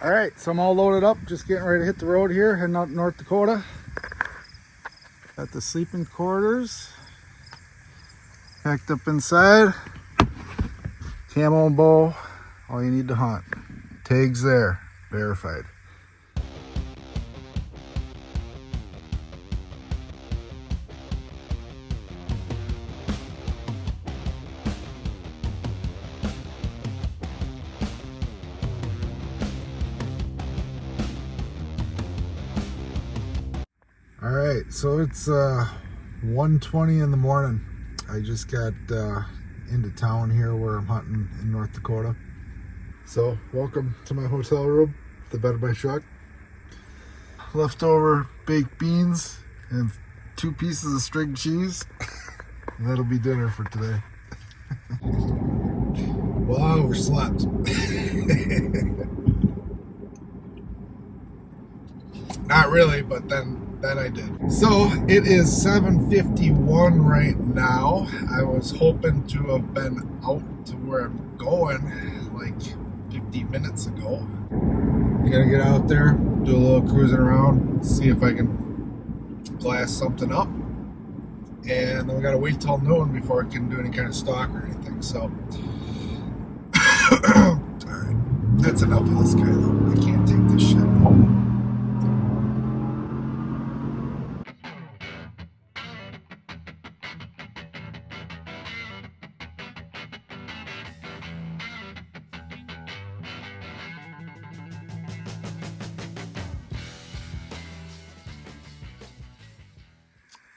All right, so I'm all loaded up, just getting ready to hit the road here, heading out to North Dakota. Got the sleeping quarters packed up inside. Camo and bow, all you need to hunt. Tags there, verified. All right, so it's 1:20 in the morning. I just got into town here where I'm hunting in North Dakota. So welcome to my hotel room, the bed of my truck. Leftover baked beans and 2 pieces of string cheese. And that'll be dinner for today. Well, I overslept. Not really, but then I did. So it is 7:51 right now. I was hoping to have been out to where I'm going like 50 minutes ago. I'm gonna get out there, do a little cruising around, see if I can glass something up. And then we gotta wait till noon before I can do any kind of stalk or anything. So alright, that's enough of this guy though. I can't take this shit home.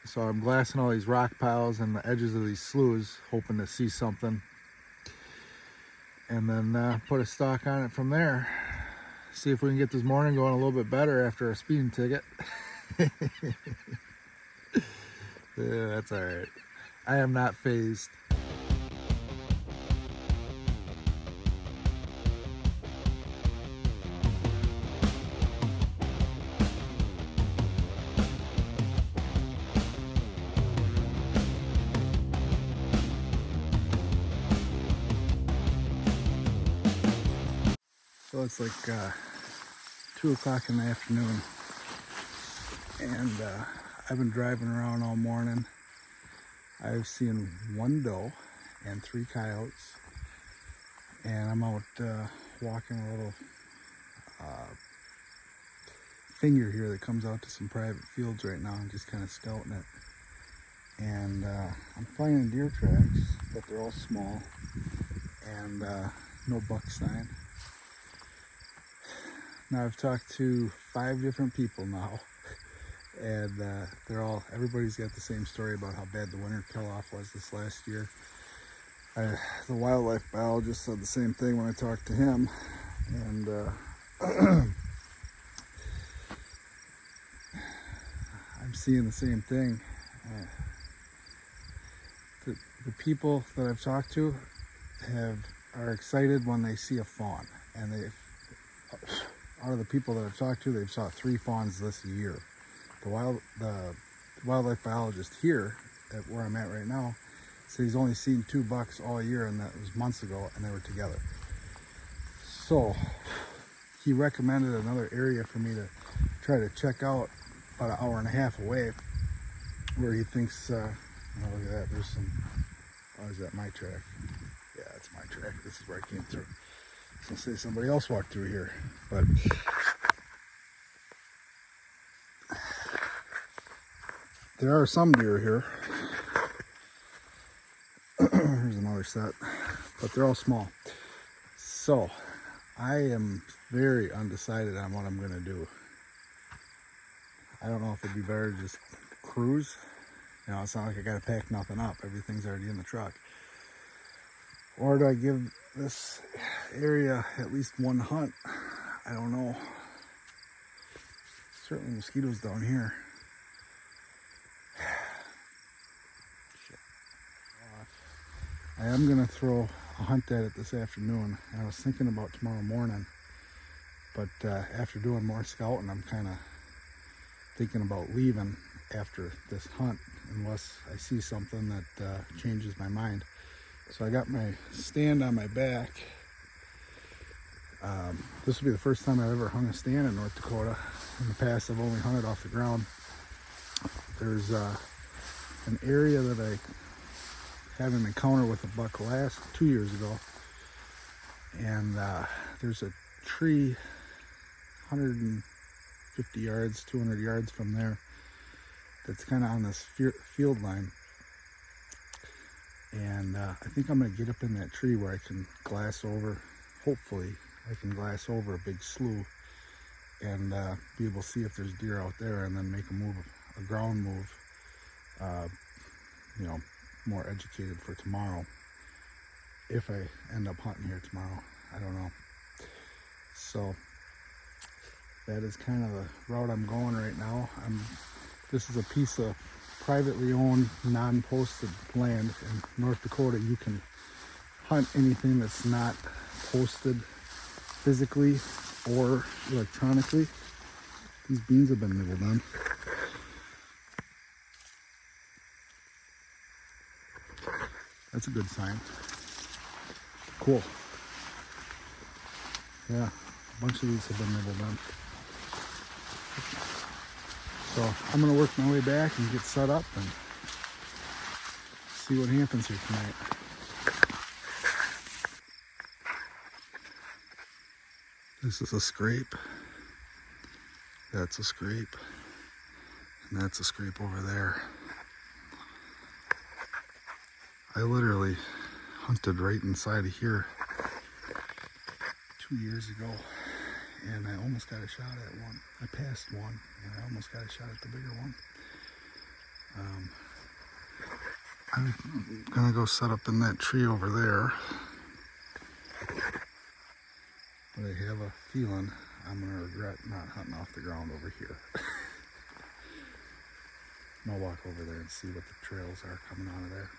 So I'm glassing all these rock piles and the edges of these sloughs, hoping to see something. And then put a stalk on it from there. See if we can get this morning going a little bit better after a speeding ticket. Yeah, that's all right. I am not phased. So it's like 2 o'clock in the afternoon, and I've been driving around all morning. I've seen 1 doe and 3 coyotes, and I'm out walking a little finger here that comes out to some private fields right now, and just kind of scouting it. And I'm finding deer tracks, but they're all small, and no buck sign. Now I've talked to 5 different people now, and everybody's got the same story about how bad the winter kill-off was this last year. The wildlife biologist said the same thing when I talked to him, and I'm seeing the same thing. The people that I've talked to are excited when they see a fawn, and out of the people that I've talked to, they've saw 3 fawns this year. The wildlife biologist here, at where I'm at right now, said he's only seen 2 bucks all year, and that was months ago, and they were together. So he recommended another area for me to try to check out about an hour and a half away, where he thinks, look at that, there's some, oh, is that my track? Yeah, that's my track. This is where I came through. So say somebody else walked through here, but there are some deer here. Here's another set, but they're all small. So I am very undecided on what I'm going to do. I don't know if it'd be better to just cruise. It's not like I got to pack nothing up. Everything's already in the truck. Or do I give this area at least 1 hunt? I don't know. Certainly mosquitoes down here. Shit. I am going to throw a hunt at it this afternoon. And I was thinking about tomorrow morning. But after doing more scouting, I'm kind of thinking about leaving after this hunt, unless I see something that changes my mind. So I got my stand on my back. This will be the first time I've ever hung a stand in North Dakota. In the past, I've only hunted off the ground. There's an area that I had an encounter with a buck 2 years ago, and there's a tree 150 yards, 200 yards from there that's kind of on this field line, and I think I'm going to get up in that tree where I can glass over, hopefully I can glass over a big slough and be able to see if there's deer out there, and then make a ground move, you know, more educated for tomorrow. If I end up hunting here tomorrow, I don't know. So that is kind of the route I'm going right now. This is a piece of privately owned, non-posted land in North Dakota. You can hunt anything that's not posted physically or electronically. These beans have been nibbled on. That's a good sign. Cool. Yeah, a bunch of these have been nibbled on. So I'm gonna work my way back and get set up and see what happens here tonight. This is a scrape. That's a scrape. And that's a scrape over there. I literally hunted right inside of here 2 years ago, and I almost got a shot at one. I passed one, and I almost got a shot at the bigger one. I'm gonna go set up in that tree over there, but I have a feeling I'm gonna regret not hunting off the ground over here. I'll walk over there and see what the trails are coming out of there.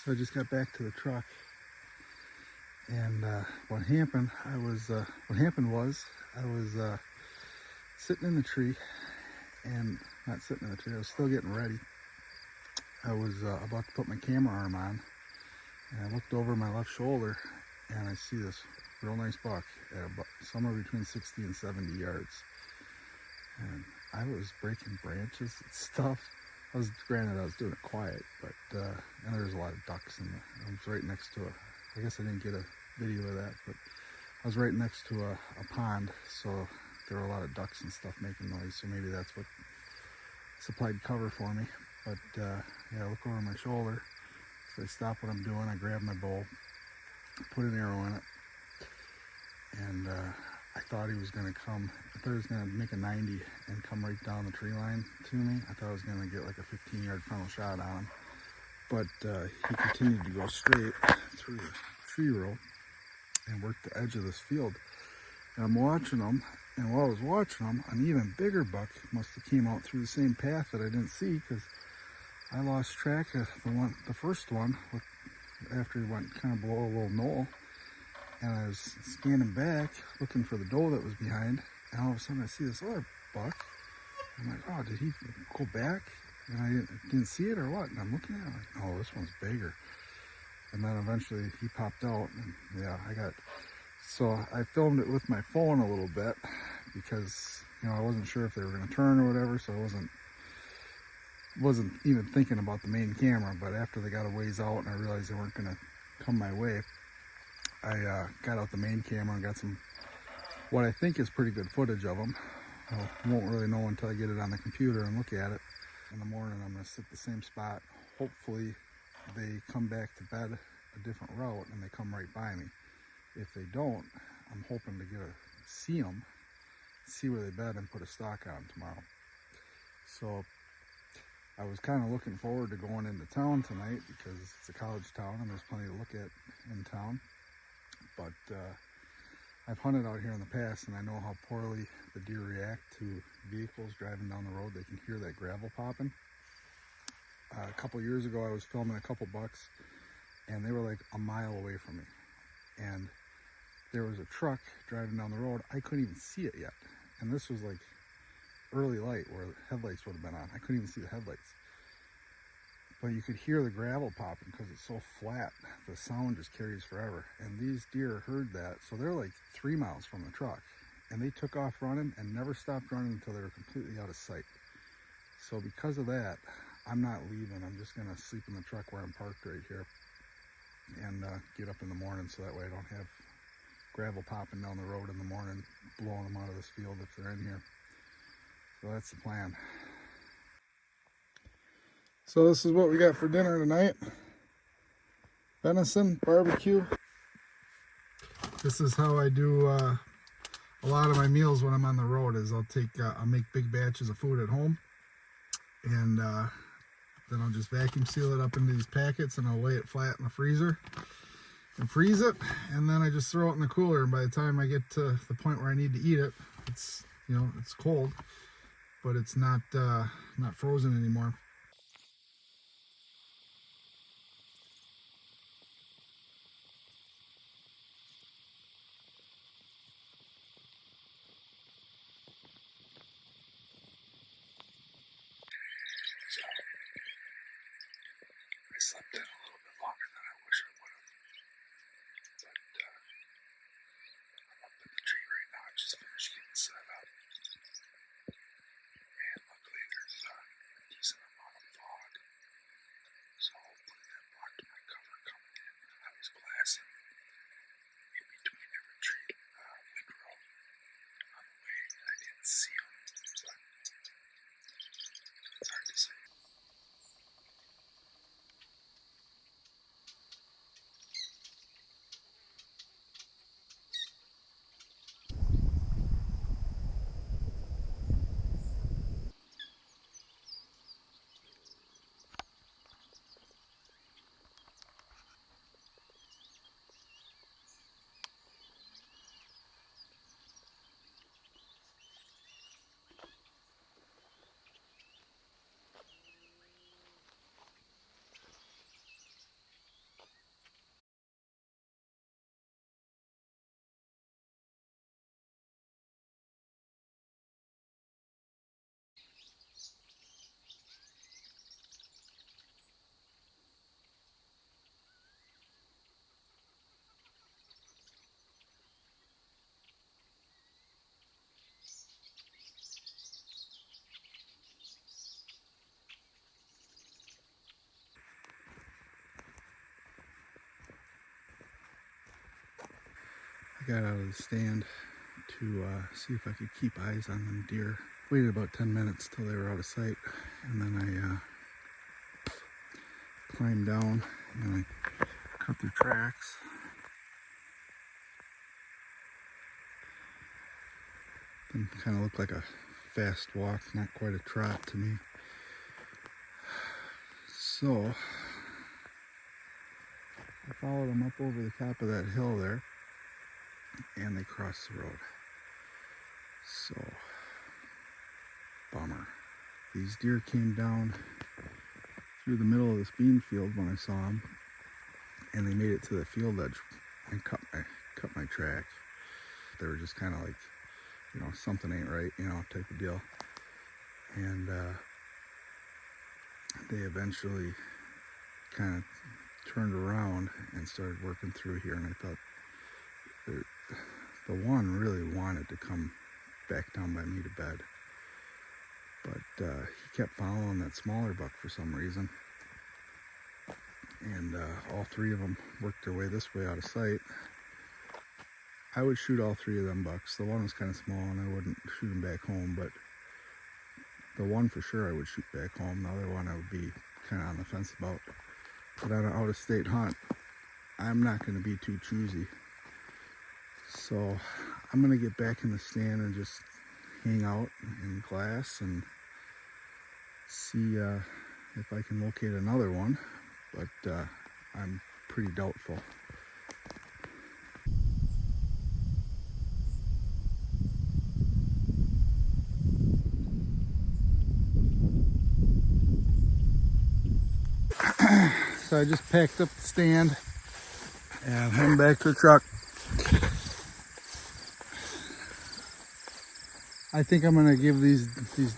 So I just got back to the truck, and what happened was I was sitting in the tree, and not sitting in the tree, I was still getting ready. I was about to put my camera arm on, and I looked over my left shoulder, and I see this real nice buck at about somewhere between 60 and 70 yards. And I was breaking branches and stuff. Granted, I was doing it quiet, but and there was a lot of ducks I was right next to I guess I didn't get a video of that, but I was right next to a pond, so there were a lot of ducks and stuff making noise, so maybe that's what supplied cover for me. But yeah, I look over my shoulder, so I stop what I'm doing, I grab my bow, put an arrow in it, and I thought he was going to come. I thought he was going to make a 90 and come right down the tree line to me. I thought I was going to get like a 15-yard frontal shot on him, but he continued to go straight through the tree row and work the edge of this field. And I'm watching him, and while I was watching him, an even bigger buck must have came out through the same path that I didn't see, because I lost track of the first one, after he went kind of below a little knoll. And I was scanning back, looking for the doe that was behind, and all of a sudden I see this other buck. I'm like, oh, did he go back? And I didn't see it or what? And I'm looking at it, like, oh, this one's bigger. And then eventually he popped out, and yeah, so I filmed it with my phone a little bit, because, I wasn't sure if they were going to turn or whatever, so I wasn't even thinking about the main camera. But after they got a ways out and I realized they weren't going to come my way, I got out the main camera and got some, what I think is pretty good footage of them. I won't really know until I get it on the computer and look at it. In the morning, I'm going to sit the same spot. Hopefully they come back to bed a different route and they come right by me. If they don't, I'm hoping to see them, see where they bed, and put a stalk on tomorrow. So I was kind of looking forward to going into town tonight, because it's a college town and there's plenty to look at in town. But I've hunted out here in the past, and I know how poorly the deer react to vehicles driving down the road. They can hear that gravel popping. A couple years ago, I was filming a couple bucks, and they were like a mile away from me. And there was a truck driving down the road. I couldn't even see it yet. And this was like early light, where the headlights would have been on. I couldn't even see the headlights. But you could hear the gravel popping because it's so flat. The sound just carries forever. And these deer heard that, so they're like 3 miles from the truck. And they took off running and never stopped running until they were completely out of sight. So because of that, I'm not leaving. I'm just going to sleep in the truck where I'm parked right here, and get up in the morning, so that way I don't have gravel popping down the road in the morning, blowing them out of this field if they're in here. So that's the plan. So this is what we got for dinner tonight. Venison, barbecue. This is how I do a lot of my meals when I'm on the road, is I'll make big batches of food at home, and then I'll just vacuum seal it up into these packets, and I'll lay it flat in the freezer and freeze it, and then I just throw it in the cooler, and by the time I get to the point where I need to eat it, it's it's cold, but it's not frozen anymore. So I slept in a little bit longer than I wish I would have, but I'm up in the tree right now. I just finished getting set up, and luckily there's a decent amount of fog, so hopefully that blocked my cover coming in. I was glassing in between every tree windrow on the way, and I didn't see them, but it's hard to say. I got out of the stand to see if I could keep eyes on them deer. Waited about 10 minutes till they were out of sight, and then I climbed down and I cut their tracks. Them kind of look like a fast walk, not quite a trot to me. So I followed them up over the top of that hill there, and they crossed the road. So, bummer. These deer came down through the middle of this bean field when I saw them, and they made it to the field edge and cut my track. They were just kind of like, you know, something ain't right, you know, type of deal. And they eventually kind of turned around and started working through here, and I thought the one really wanted to come back down by me to bed, but he kept following that smaller buck for some reason, and all three of them worked their way this way out of sight. I would shoot all three of them bucks. The one was kind of small and I wouldn't shoot him back home, but the one for sure I would shoot back home. The other one I would be kind of on the fence about. But on an out-of-state hunt, I'm not going to be too choosy. So I'm going to get back in the stand and just hang out in glass and see if I can locate another one. But I'm pretty doubtful. So I just packed up the stand and heading back to the truck. I think I'm gonna give these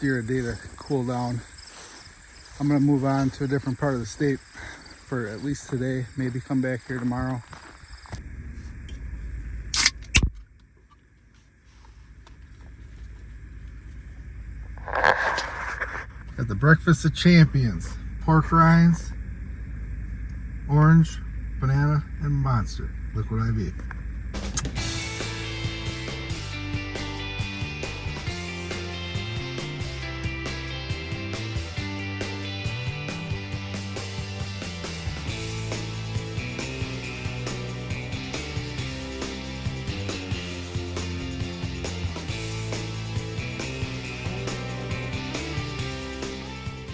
deer a day to cool down. I'm gonna move on to a different part of the state for at least today, maybe come back here tomorrow. Got the breakfast of champions: pork rinds, orange, banana, and monster. Liquid IV.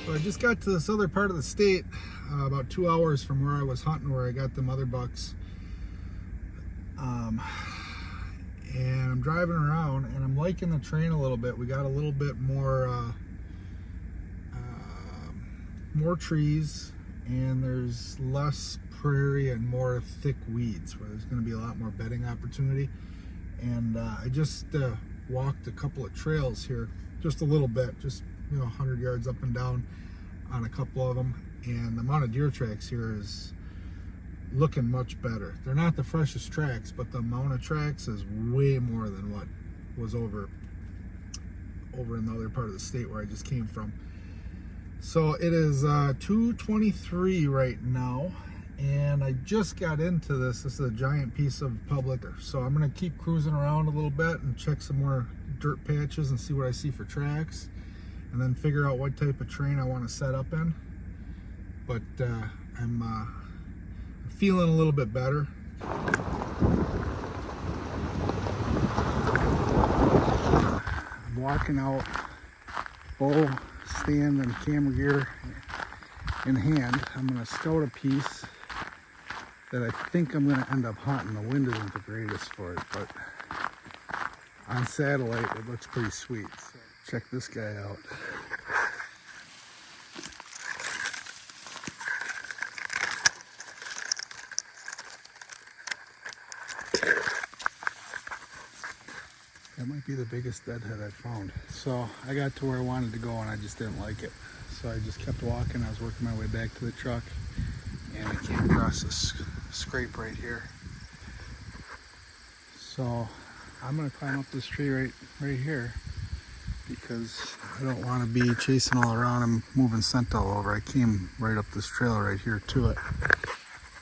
So I just got to this other part of the state, about 2 hours from where I was hunting, where I got them other bucks. And I'm driving around and I'm liking the terrain a little bit. We got a little bit more trees, and there's less prairie and more thick weeds, where there's going to be a lot more bedding opportunity. And I just walked a couple of trails here, just a little bit, just 100 yards up and down on a couple of them, and the amount of deer tracks here is looking much better. They're not the freshest tracks, but the amount of tracks is way more than what was over in the other part of the state where I just came from. So it is 2:23 right now, and I just got into this. This is a giant piece of public, so I'm gonna keep cruising around a little bit and check some more dirt patches and see what I see for tracks, and then figure out what type of terrain I want to set up in. But I'm feeling a little bit better. I'm walking out, bow, stand, and camera gear in hand. I'm going to scout a piece that I think I'm going to end up hunting. The wind isn't the greatest for it, but on satellite it looks pretty sweet. So check this guy out. That might be the biggest deadhead I've found. So I got to where I wanted to go and I just didn't like it. So I just kept walking. I was working my way back to the truck and I came across this scrape right here. So I'm gonna climb up this tree right here, because I don't want to be chasing all around and moving scent all over. I came right up this trail right here to it.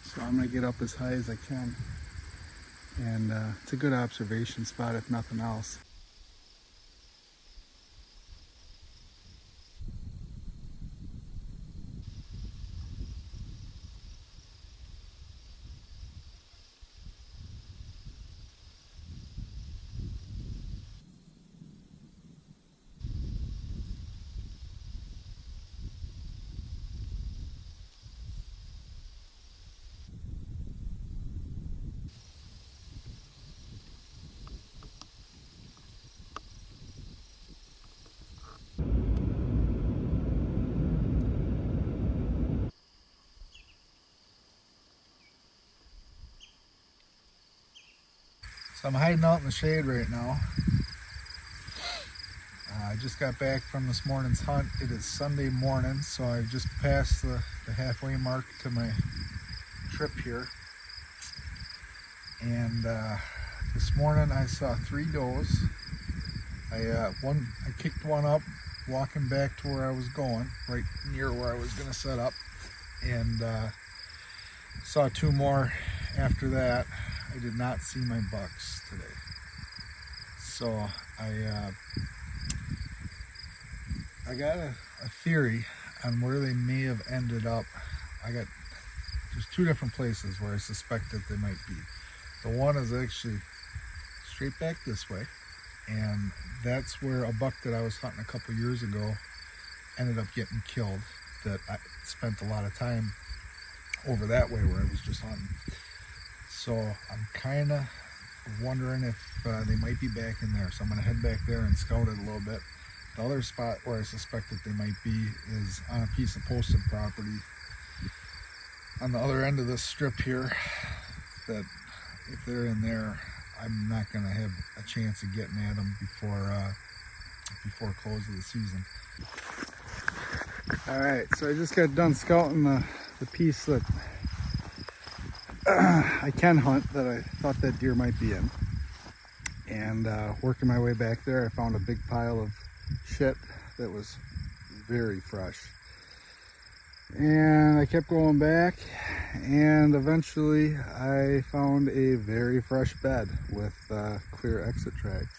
So I'm gonna get up as high as I can. And it's a good observation spot if nothing else. So I'm hiding out in the shade right now. I just got back from this morning's hunt. It is Sunday morning, so I've just passed the halfway mark to my trip here. And this morning I saw 3 does. I kicked one up walking back to where I was going, right near where I was going to set up, and saw 2 more after that. I did not see my bucks today, so I got a theory on where they may have ended up. There's 2 different places where I suspect that they might be. The one is actually straight back this way, and that's where a buck that I was hunting a couple years ago ended up getting killed, that I spent a lot of time over that way where I was just hunting. So I'm kind of wondering if they might be back in there. So I'm going to head back there and scout it a little bit. The other spot where I suspect that they might be is on a piece of posted property on the other end of this strip here, that if they're in there, I'm not going to have a chance of getting at them before close of the season. All right, so I just got done scouting the piece that I can hunt, that I thought that deer might be in. And working my way back there, I found a big pile of shit that was very fresh. And I kept going back, and eventually I found a very fresh bed with clear exit tracks.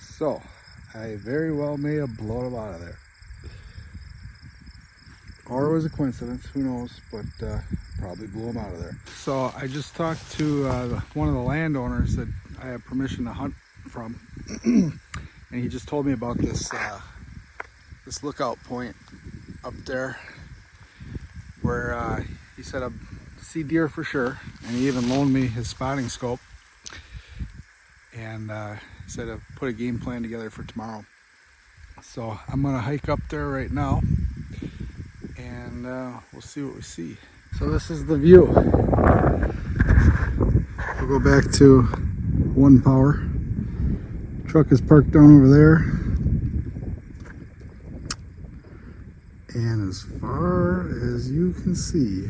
So I very well may have blown them out of there, or it was a coincidence, who knows, but probably blew them out of there. So I just talked to one of the landowners that I have permission to hunt from, and he just told me about this lookout point up there where he said I'd see deer for sure, and he even loaned me his spotting scope, and he said I'd put a game plan together for tomorrow. So I'm gonna hike up there right now, and we'll see what we see. So this is the view. We'll go back to 1 power. Truck is parked down over there. And as far as you can see,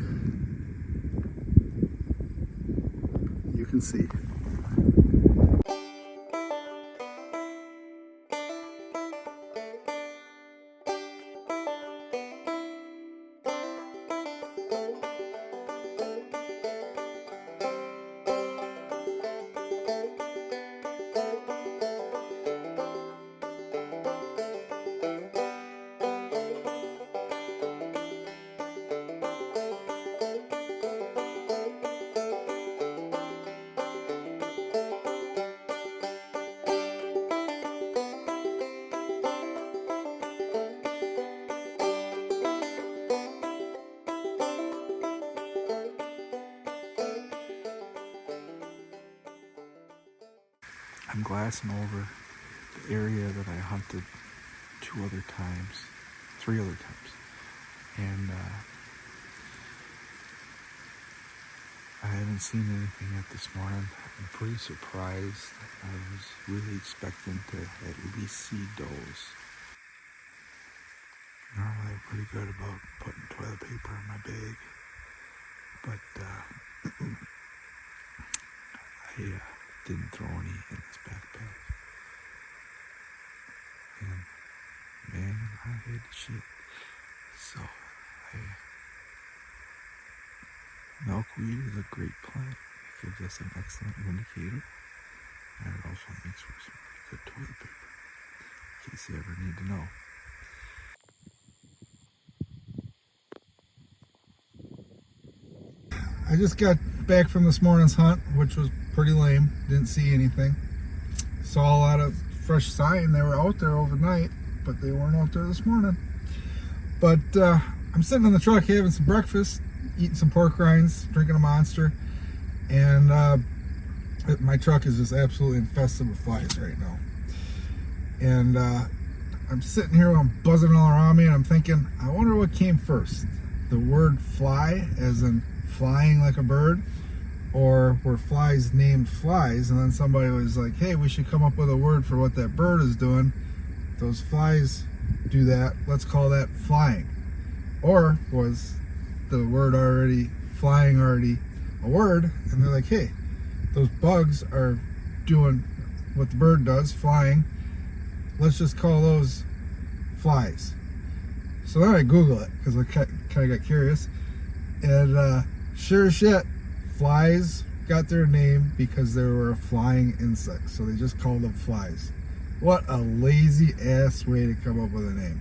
I'm glassing over the area that I hunted 3 other times, and I haven't seen anything yet this morning. I'm pretty surprised. I was really expecting to at least see does. Normally I'm pretty good about putting toilet paper in my bag, but I didn't throw any in this backpack. And man, I hate shit. So milkweed is a great plant. It gives us an excellent indicator, and it also makes for some pretty good toilet paper, in case you ever need to know. I just got back from this morning's hunt, which was pretty lame. Didn't see anything. Saw a lot of fresh sign. They were out there overnight, but they weren't out there this morning. But I'm sitting in the truck having some breakfast, eating some pork rinds, drinking a Monster, and my truck is just absolutely infested with flies right now. And I'm sitting here, I'm buzzing all around me, and I'm thinking, I wonder what came first. The word fly, as in flying like a bird, or were flies named flies, and then somebody was like, hey, we should come up with a word for what that bird is doing. Those flies do that, let's call that flying. Or was the word flying already a word, and they're like, hey, those bugs are doing what the bird does, flying, let's just call those flies. So then I Google it because I kind of got curious, and sure as shit, flies got their name because they were a flying insect, so they just called them flies. What a lazy ass way to come up with a name.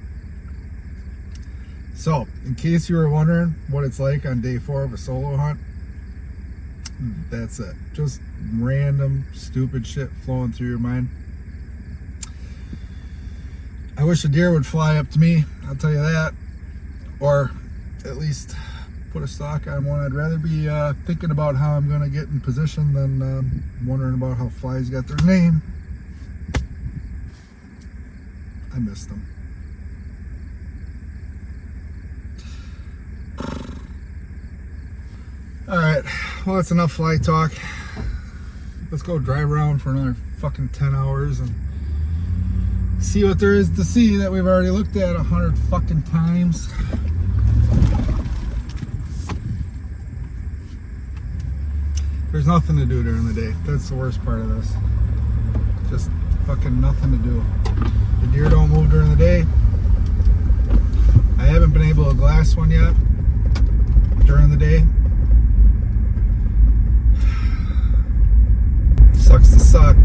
So, in case you were wondering what it's like on day 4 of a solo hunt, that's it. Just random stupid shit flowing through your mind. I wish a deer would fly up to me, I'll tell you that, or at least put a stock on one. I'd rather be thinking about how I'm going to get in position than wondering about how flies got their name. I missed them. Alright, well, that's enough fly talk. Let's go drive around for another fucking 10 hours and see what there is to see that we've already looked at 100 fucking times. There's nothing to do during the day. That's the worst part of this. Just fucking nothing to do. The deer don't move during the day. I haven't been able to glass one yet during the day. Sucks to suck.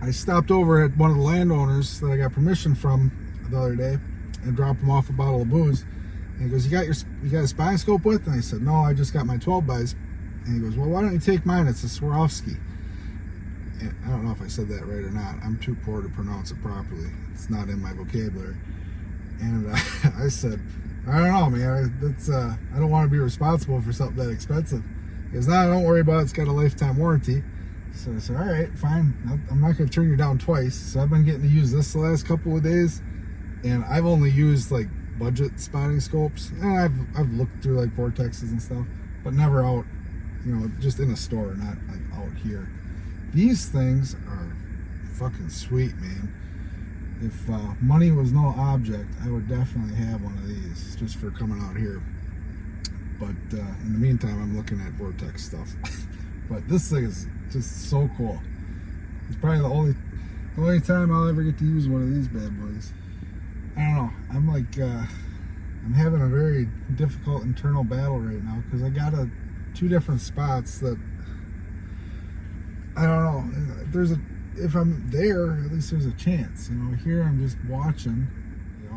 I stopped over at one of the landowners that I got permission from the other day and dropped him off a bottle of booze. And he goes, you got a spine scope with? And I said, no, I just got my 12 bys. And he goes, well, why don't you take mine? It's a Swarovski. And I don't know if I said that right or not. I'm too poor to pronounce it properly. It's not in my vocabulary. And I said, I don't know, man. That's I don't want to be responsible for something that expensive. He goes, no, don't worry about it. It's got a lifetime warranty. So I said, all right, fine. I'm not going to turn you down twice. So I've been getting to use this the last couple of days, and I've only used like budget spotting scopes. And I've looked through like vortexes and stuff, but never out, just in a store, not like out here. These things are fucking sweet, man. If money was no object, I would definitely have one of these just for coming out here. But in the meantime, I'm looking at vortex stuff. But this thing is just so cool. It's probably the only time I'll ever get to use one of these bad boys. I don't know. I'm having a very difficult internal battle right now because I got two different spots that I don't know. If I'm there, at least there's a chance. Here I'm just watching,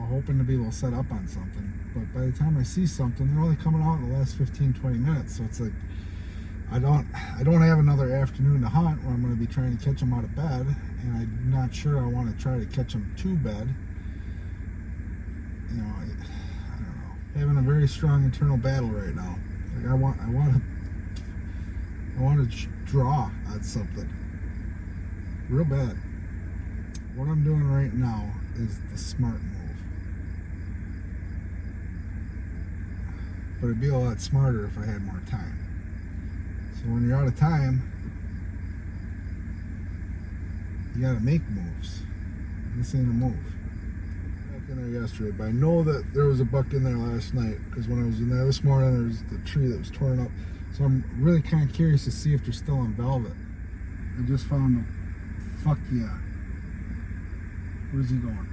hoping to be able to set up on something. But by the time I see something, they're only coming out in the last 15-20 minutes. So it's like I don't have another afternoon to hunt where I'm going to be trying to catch them out of bed, and I'm not sure I want to try to catch them to bed. I don't know. Having a very strong internal battle right now. Like I want to draw on something real bad. What I'm doing right now is the smart move, but it'd be a lot smarter if I had more time. So when you're out of time, you gotta make moves. This ain't a move. Back in there yesterday, but I know that there was a buck in there last night because when I was in there this morning, there was the tree that was torn up. So I'm really kind of curious to see if they're still on velvet. I just found them. Fuck yeah. Where's he going?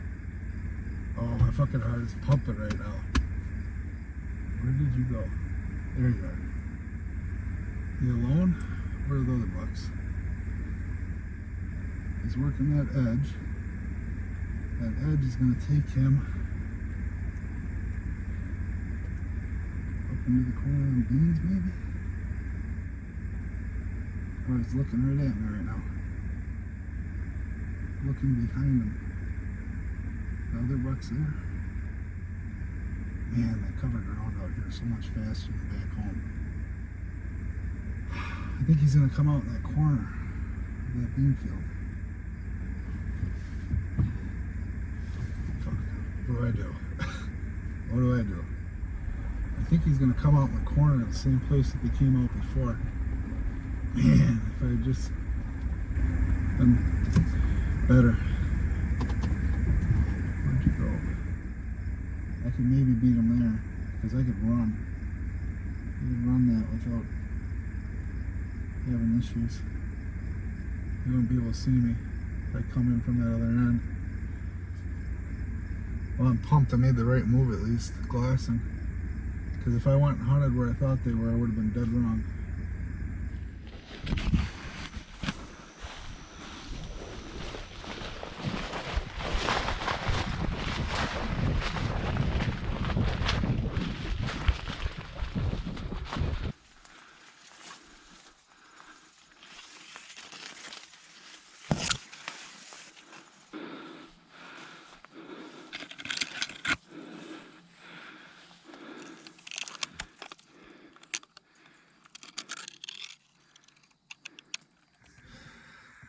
Oh, my fucking heart is pumping right now. Where did you go? There you are. You alone? Where are the other bucks? He's working that edge. That edge is going to take him up into the corner of the beans, maybe? Or he's looking right at me right now. Looking behind him. The other buck's there. Man, they cover ground out here so much faster than back home. I think he's going to come out in that corner of that bean field. Fuck. What do I do? What do I do? I think he's going to come out in the corner in the same place that they came out before. Man, if I had just been better. Where'd you go? I could maybe beat him there, because I could run. I could run that without having issues. You won't be able to see me if I come in from that other end. Well, I'm pumped I made the right move at least, glassing. Because if I went and hunted where I thought they were, I would have been dead wrong.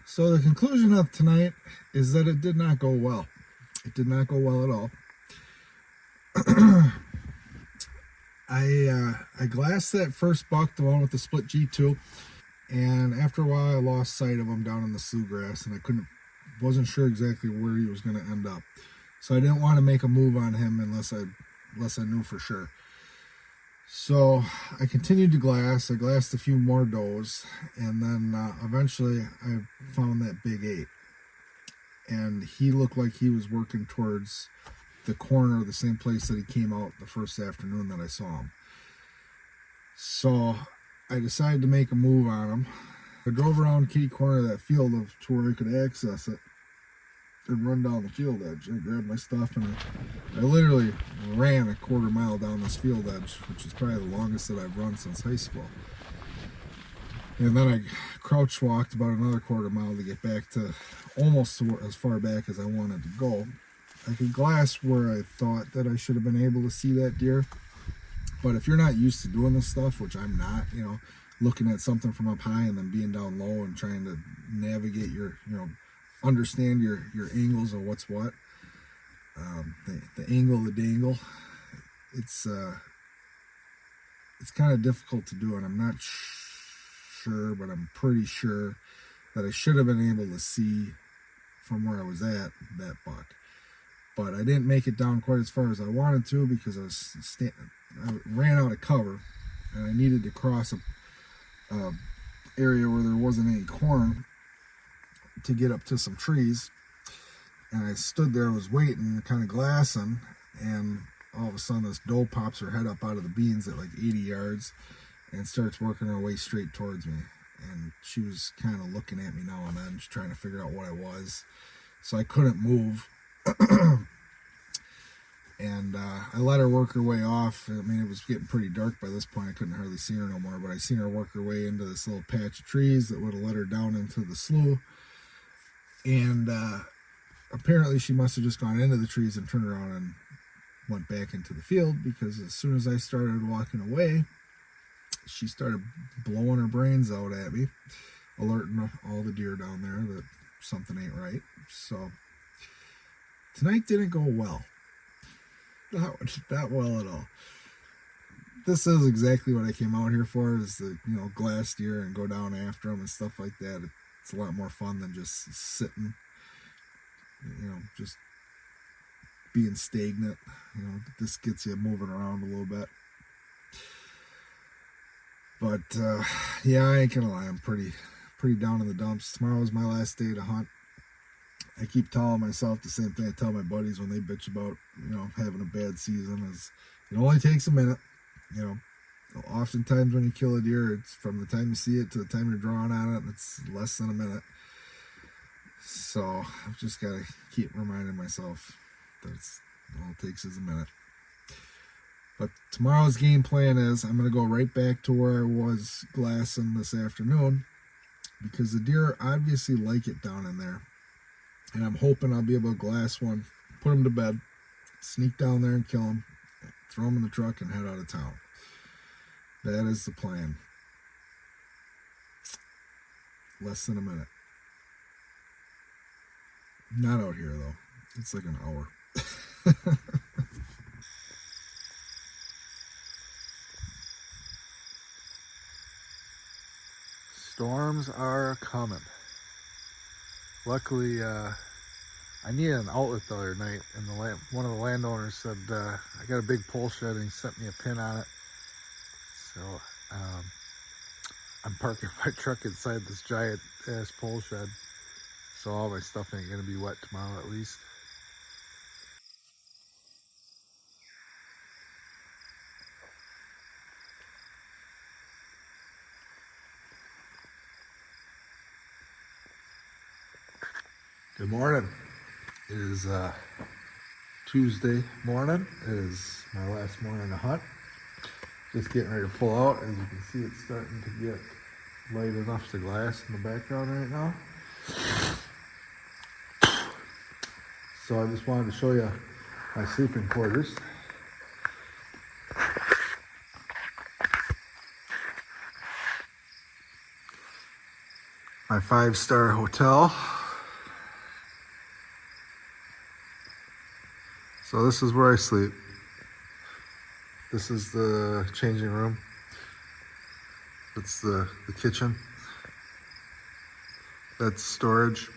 So the conclusion of tonight is that it did not go well. It did not go well at all. I glassed that first buck, the one with the split G2, and after a while I lost sight of him down in the slough grass, and wasn't sure exactly where he was going to end up. So I didn't want to make a move on him unless I knew for sure. So I continued to glass. I glassed a few more does, and then eventually I found that big 8. And he looked like he was working towards the corner, the same place that he came out the first afternoon that I saw him. So I decided to make a move on him. I drove around kitty corner of that field to where I could access it and run down the field edge. I grabbed my stuff and I literally ran a quarter mile down this field edge, which is probably the longest that I've run since high school. And then I crouch walked about another quarter mile to get back to almost as far back as I wanted to go. I could glass where I thought that I should have been able to see that deer. But if you're not used to doing this stuff, which I'm not, looking at something from up high and then being down low and trying to navigate your, understand your angles of what's what, the angle, the dangle, it's kind of difficult to do, and I'm not sure, but I'm pretty sure that I should have been able to see from where I was at that buck. But I didn't make it down quite as far as I wanted to because I ran out of cover and I needed to cross a area where there wasn't any corn to get up to some trees. And I stood there and was waiting, kind of glassing, and all of a sudden this doe pops her head up out of the beans at like 80 yards and starts working her way straight towards me. And she was kind of looking at me now and then, just trying to figure out what I was. So I couldn't move. And I let her work her way off. I mean, it was getting pretty dark by this point. I couldn't hardly see her no more, but I seen her work her way into this little patch of trees that would have let her down into the slough. And apparently she must have just gone into the trees and turned around and went back into the field, because as soon as I started walking away, she started blowing her brains out at me, alerting all the deer down there that something ain't right. So tonight didn't go well. Not well at all. This is exactly what I came out here for, is the glass deer and go down after them and stuff like that. It's a lot more fun than just sitting, just being stagnant. This gets you moving around a little bit. But yeah, I ain't gonna lie, I'm pretty down in the dumps. Tomorrow's my last day to hunt. I keep telling myself the same thing I tell my buddies when they bitch about, having a bad season, is it only takes a minute. Oftentimes when you kill a deer, it's from the time you see it to the time you're drawing on it, it's less than a minute. So I've just got to keep reminding myself that all it takes is a minute. But tomorrow's game plan is I'm going to go right back to where I was glassing this afternoon, because the deer obviously like it down in there. And I'm hoping I'll be able to glass one, put them to bed, sneak down there and kill them, throw them in the truck, and head out of town. That is the plan. Less than a minute. Not out here, though. It's like an hour. Storms are coming. Luckily, I needed an outlet the other night, and one of the landowners said, I got a big pole shed, and he sent me a pin on it. So I'm parking my truck inside this giant ass pole shed, so all my stuff ain't gonna be wet tomorrow at least. Good morning. It is Tuesday morning. It is my last morning to hunt. Just getting ready to pull out. As you can see, it's starting to get light enough to glass in the background right now. So I just wanted to show you my sleeping quarters. My 5-star hotel. So this is where I sleep. This is the changing room. That's the kitchen. That's storage.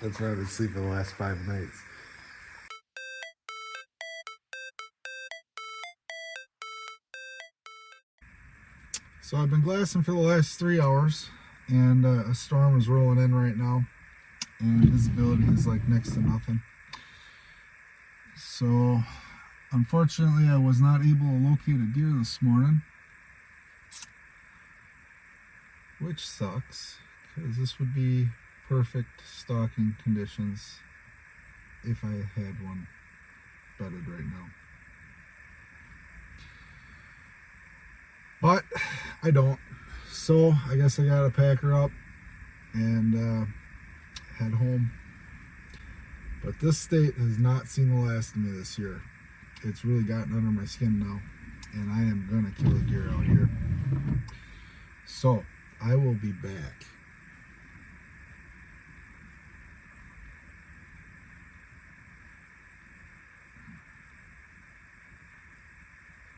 That's where I've been sleeping the last 5 nights. So I've been glassing for the last 3 hours, and a storm is rolling in right now, and visibility is like next to nothing. So unfortunately I was not able to locate a deer this morning, which sucks, because this would be perfect stalking conditions if I had one bedded right now. But I don't, so I guess I gotta pack her up and head home. But this state has not seen the last of me this year. It's really gotten under my skin now, and I am gonna kill a deer out here. So I will be back.